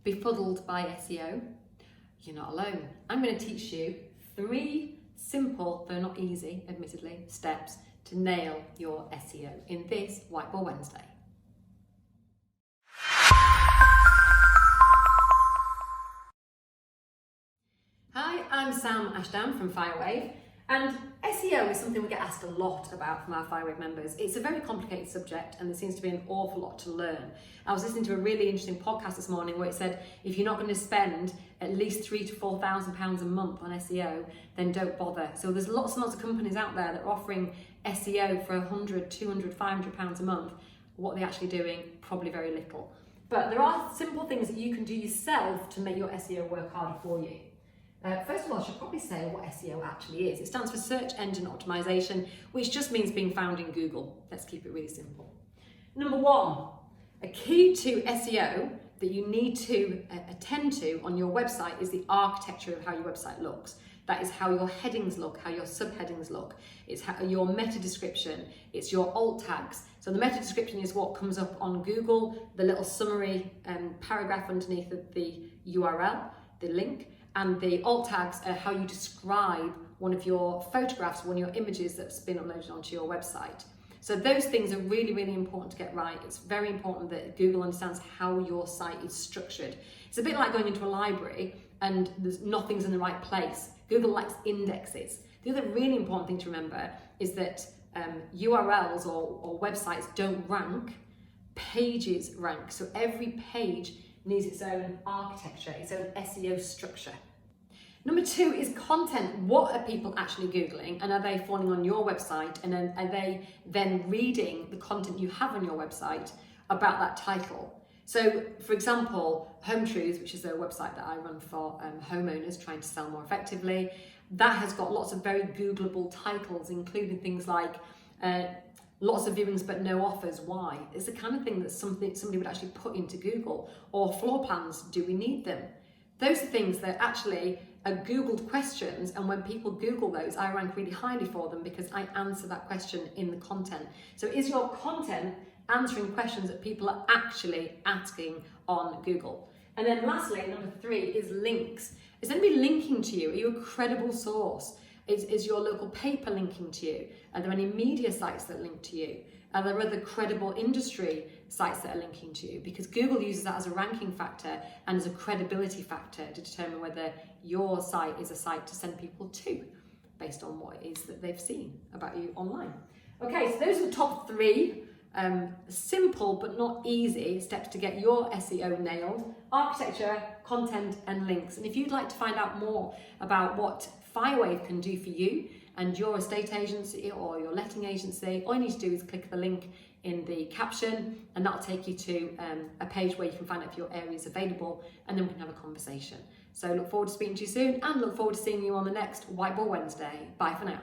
befuddled by SEO? You're not alone. I'm going to teach you 3 simple, though not easy, admittedly, steps to nail your SEO in this Whiteboard Wednesday. Hi, I'm Sam Ashdown from Firewave, and SEO is something we get asked a lot about from our Firewave members. It's a very complicated subject and there seems to be an awful lot to learn. I was listening to a really interesting podcast this morning where it said if you're not going to spend at least £3,000 to £4,000 a month on SEO, then don't bother. So there's lots and lots of companies out there that are offering SEO for £100, £200, £500 a month. What are they actually doing? Probably very little. But there are simple things that you can do yourself to make your SEO work harder for you. First of all, I should probably say what SEO actually is. It stands for Search Engine Optimization, which just means being found in Google. Let's keep it really simple. Number 1, a key to SEO that you need to attend to on your website is the architecture of how your website looks. That is how your headings look, how your subheadings look. It's how your meta description, it's your alt tags. So the meta description is what comes up on Google, the little summary paragraph underneath the URL, the link. And the alt tags are how you describe one of your photographs, one of your images that's been uploaded onto your website. So those things are really, really important to get right. It's very important that Google understands how your site is structured. It's a bit like going into a library and nothing's in the right place. Google likes indexes. The other really important thing to remember is that URLs or websites don't rank, pages rank. So every page needs its own architecture, its own SEO structure. Number 2 is content. What are people actually Googling, and are they falling on your website, and are they then reading the content you have on your website about that title? So for example, Home Truths, which is a website that I run for homeowners trying to sell more effectively, that has got lots of very Googleable titles, including things like lots of viewings but no offers, why? It's the kind of thing that somebody would actually put into Google. Or floor plans, do we need them? Those are things that actually are Googled questions, and when people Google those, I rank really highly for them because I answer that question in the content. So is your content answering questions that people are actually asking on Google? And then lastly, number 3 is links. Is anybody linking to you? Are you a credible source? Is your local paper linking to you? Are there any media sites that link to you? Are there other credible industry sites that are linking to you? Because Google uses that as a ranking factor and as a credibility factor to determine whether your site is a site to send people to, based on what it is that they've seen about you online. Okay, so those are the top 3 simple but not easy steps to get your SEO nailed: architecture, content, and links. And if you'd like to find out more about what Firewave can do for you and your estate agency or your letting agency, all you need to do is click the link in the caption, and that'll take you to a page where you can find out if your area is available, and then we can have a conversation. So look forward to speaking to you soon, and look forward to seeing you on the next Whiteboard Wednesday. Bye for now.